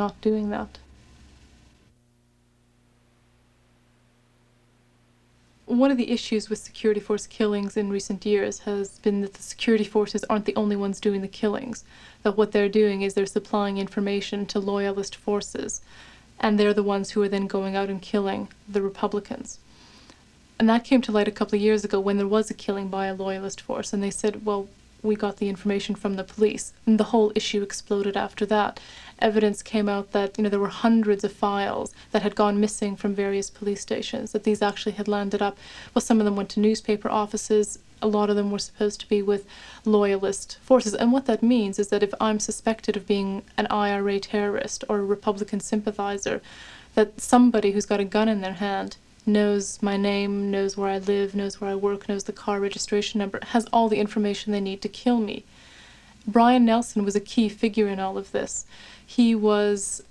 not doing that. One of the issues with security force killings in recent years has been that the security forces aren't the only ones doing the killings, that what they're doing is they're supplying information to loyalist forces, and they're the ones who are then going out and killing the Republicans. And that came to light a couple of years ago when there was a killing by a loyalist force, and they said, well, we got the information from the police. And the whole issue exploded after that. Evidence came out that, there were hundreds of files that had gone missing from various police stations, that these actually had landed up. Well, some of them went to newspaper offices. A lot of them were supposed to be with loyalist forces. And what that means is that if I'm suspected of being an IRA terrorist or a Republican sympathizer, that somebody who's got a gun in their hand knows my name, knows where I live, knows where I work, knows the car registration number, has all the information they need to kill me. Brian Nelson was a key figure in all of this. He was,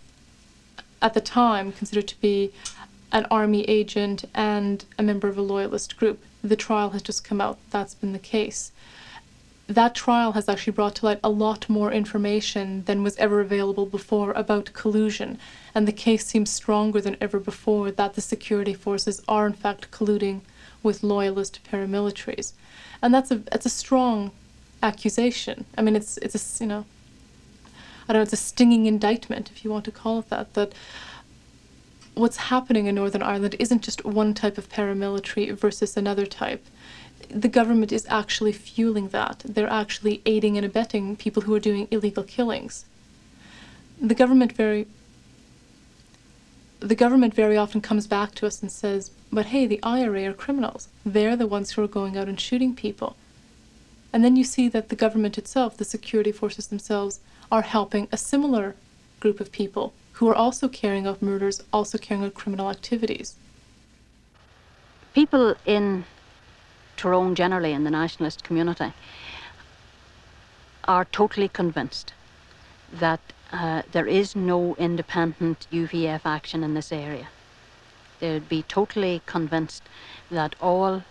at the time, considered to be an army agent and a member of a loyalist group. The trial has just come out. That's been the case. That trial has actually brought to light a lot more information than was ever available before about collusion, and the case seems stronger than ever before that the security forces are in fact colluding with loyalist paramilitaries. And that's a strong accusation. I mean, it's a it's a stinging indictment, if you want to call it that, that what's happening in Northern Ireland isn't just one type of paramilitary versus another type. The government is actually fueling that. They're actually aiding and abetting people who are doing illegal killings. The government very often comes back to us and says, but hey, the IRA are criminals. They're the ones who are going out and shooting people. And then you see that the government itself, the security forces themselves, are helping a similar group of people who are also carrying out murders, also carrying out criminal activities. People in Tyrone generally, in the nationalist community, are totally convinced that there is no independent UVF action in this area. They'd be totally convinced that all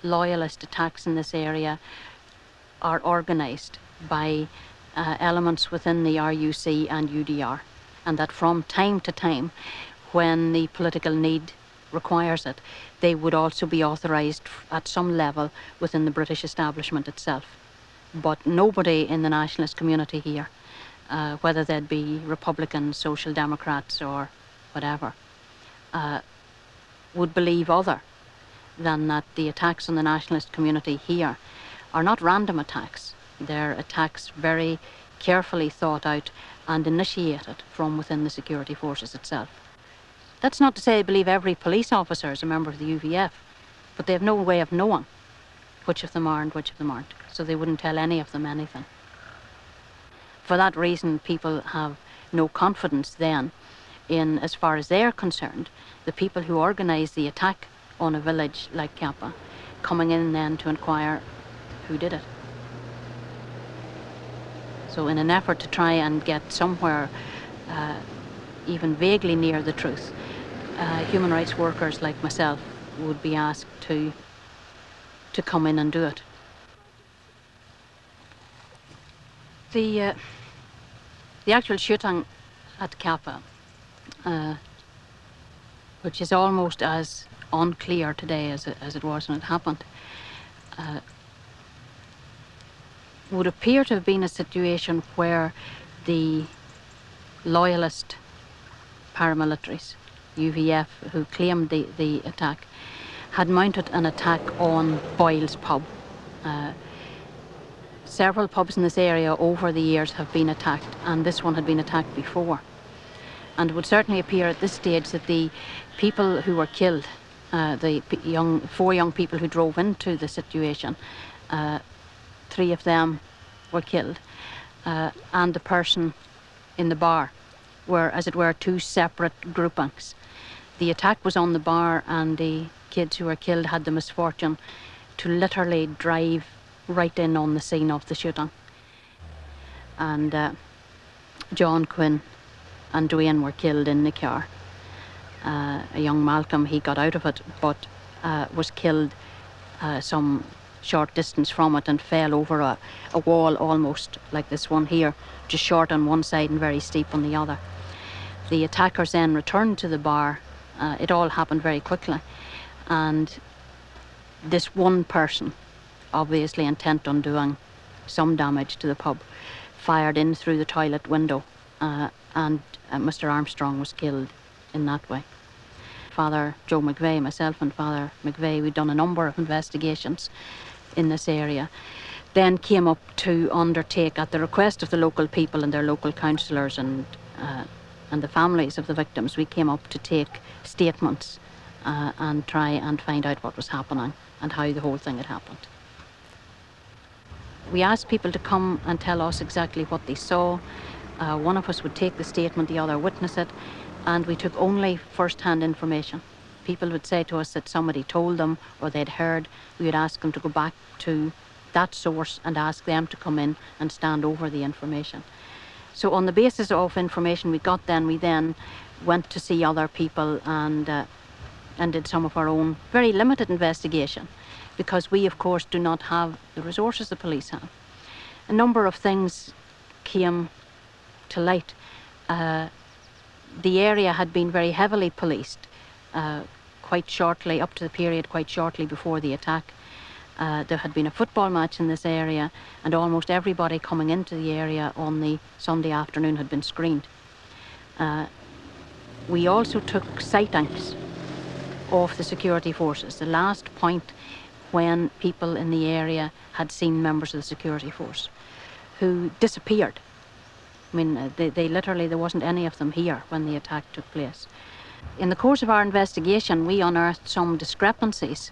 loyalist attacks in this area are organised by elements within the RUC and UDR, and that from time to time, when the political need requires it, they would also be authorised at some level within the British establishment itself. But nobody in the nationalist community here, whether they'd be Republicans, Social Democrats or whatever, would believe other than that the attacks on the nationalist community here are not random attacks. They're attacks very carefully thought out and initiated from within the security forces itself. That's not to say I believe every police officer is a member of the UVF, but they have no way of knowing which of them are and which of them aren't, so they wouldn't tell any of them anything. For that reason, people have no confidence then in, as far as they're concerned, the people who organise the attack on a village like Kappa coming in then to inquire who did it. So in an effort to try and get somewhere even vaguely near the truth, human rights workers like myself would be asked to come in and do it. The actual shooting at Kappa, which is almost as unclear today as it was when it happened, would appear to have been a situation where the loyalist paramilitaries, UVF, who claimed the attack, had mounted an attack on Boyle's pub. Several pubs in this area over the years have been attacked, and this one had been attacked before. And it would certainly appear at this stage that the people who were killed, the four young people who drove into the situation, 3 of them were killed, and the person in the bar were, as it were, 2 separate groupings. The attack was on the bar, and the kids who were killed had the misfortune to literally drive right in on the scene of the shooting. And John Quinn and Dwayne were killed in the car. A young Malcolm, he got out of it, but was killed some short distance from it and fell over a wall almost like this one here, just short on one side and very steep on the other. The attackers then returned to the bar. It all happened very quickly. And this one person, obviously intent on doing some damage to the pub, fired in through the toilet window, and Mr. Armstrong was killed in that way. Father Joe McVeigh, myself and Father McVeigh, we'd done a number of investigations in this area, then came up to undertake, at the request of the local people and their local councillors and the families of the victims, we came up to take statements and try and find out what was happening and how the whole thing had happened. We asked people to come and tell us exactly what they saw. One of us would take the statement, the other witness it, and we took only first-hand information. People would say to us that somebody told them or they'd heard. We would ask them to go back to that source and ask them to come in and stand over the information. So on the basis of information we got then, we then went to see other people and did some of our own very limited investigation, because we, of course, do not have the resources the police have. A number of things came to light. The area had been very heavily policed quite shortly, up to the period quite shortly before the attack. There had been a football match in this area, and almost everybody coming into the area on the Sunday afternoon had been screened. We also took sightings of the security forces, the last point when people in the area had seen members of the security force who disappeared. I mean, they literally, there wasn't any of them here when the attack took place. In the course of our investigation, we unearthed some discrepancies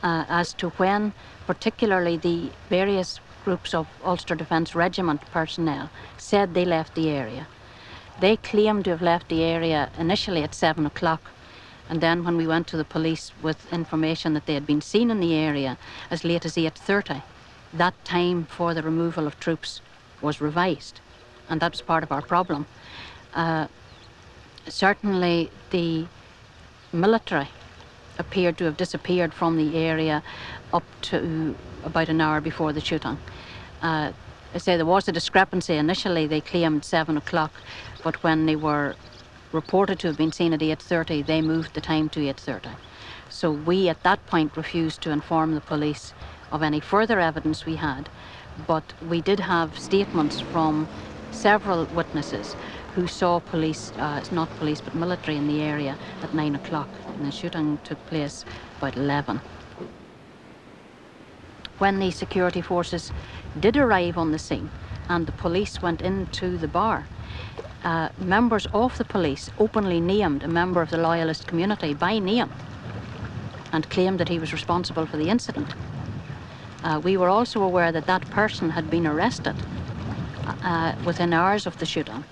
as to when particularly the various groups of Ulster Defence Regiment personnel said they left the area. They claimed to have left the area initially at 7 o'clock, and then when we went to the police with information that they had been seen in the area as late as 8:30, that time for the removal of troops was revised, and that was part of our problem. Certainly the military appeared to have disappeared from the area up to about an hour before the shooting. I say there was a discrepancy. Initially they claimed 7 o'clock, but when they were reported to have been seen at 8:30, they moved the time to 8:30. So we at that point refused to inform the police of any further evidence we had, but we did have statements from several witnesses who saw police, not police but military in the area at 9 o'clock, and the shooting took place about 11. When the security forces did arrive on the scene and the police went into the bar, members of the police openly named a member of the loyalist community by name and claimed that he was responsible for the incident. We were also aware that that person had been arrested within hours of the shooting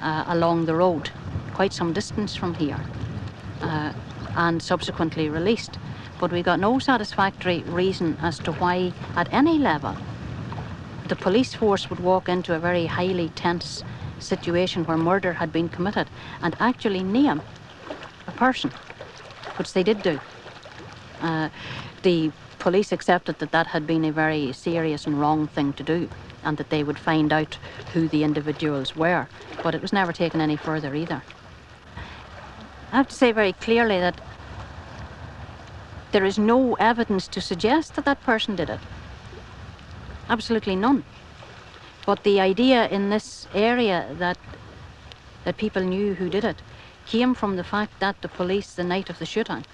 along the road, quite some distance from here, and subsequently released. But we got no satisfactory reason as to why, at any level, the police force would walk into a very highly tense situation where murder had been committed and actually name a person, which they did do. The police accepted that that had been a very serious and wrong thing to do, and that they would find out who the individuals were, but it was never taken any further either. I have to say very clearly that there is no evidence to suggest that that person did it. Absolutely none. But the idea in this area that people knew who did it came from the fact that the police, the night of the shooting,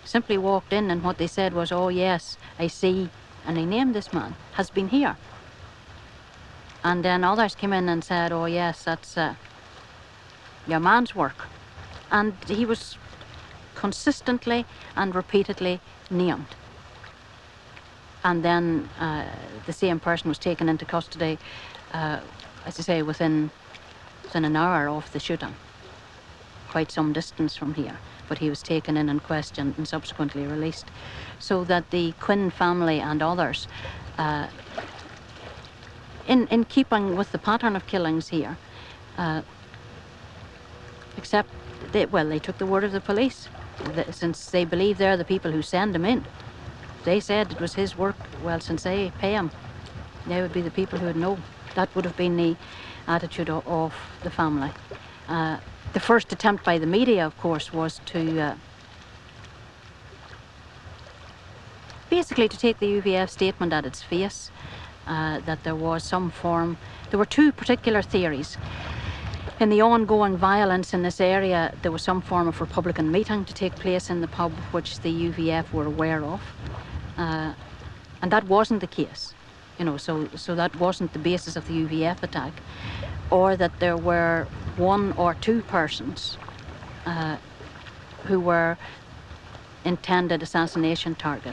simply walked in, and what they said was, "Oh yes, I see," and they named this man, "has been here." And then others came in and said, "Oh yes, that's your man's work." And he was consistently and repeatedly named. And then the same person was taken into custody, as I say, within an hour of the shooting, quite some distance from here. But he was taken in and questioned and subsequently released. So that the Quinn family and others, in keeping with the pattern of killings here, except they took the word of the police, since they believe they're the people who send him in. They said it was his work. Well, since they pay him, they would be the people who would know. That would have been the attitude of the family. The first attempt by the media, of course, was to basically to take the UVF statement at its face, that there was some form. There were two particular theories. In the ongoing violence in this area, there was some form of Republican meeting to take place in the pub, which the UVF were aware of. And that wasn't the case, you know, so that wasn't the basis of the UVF attack, or that there were one or two persons who were intended assassination targets.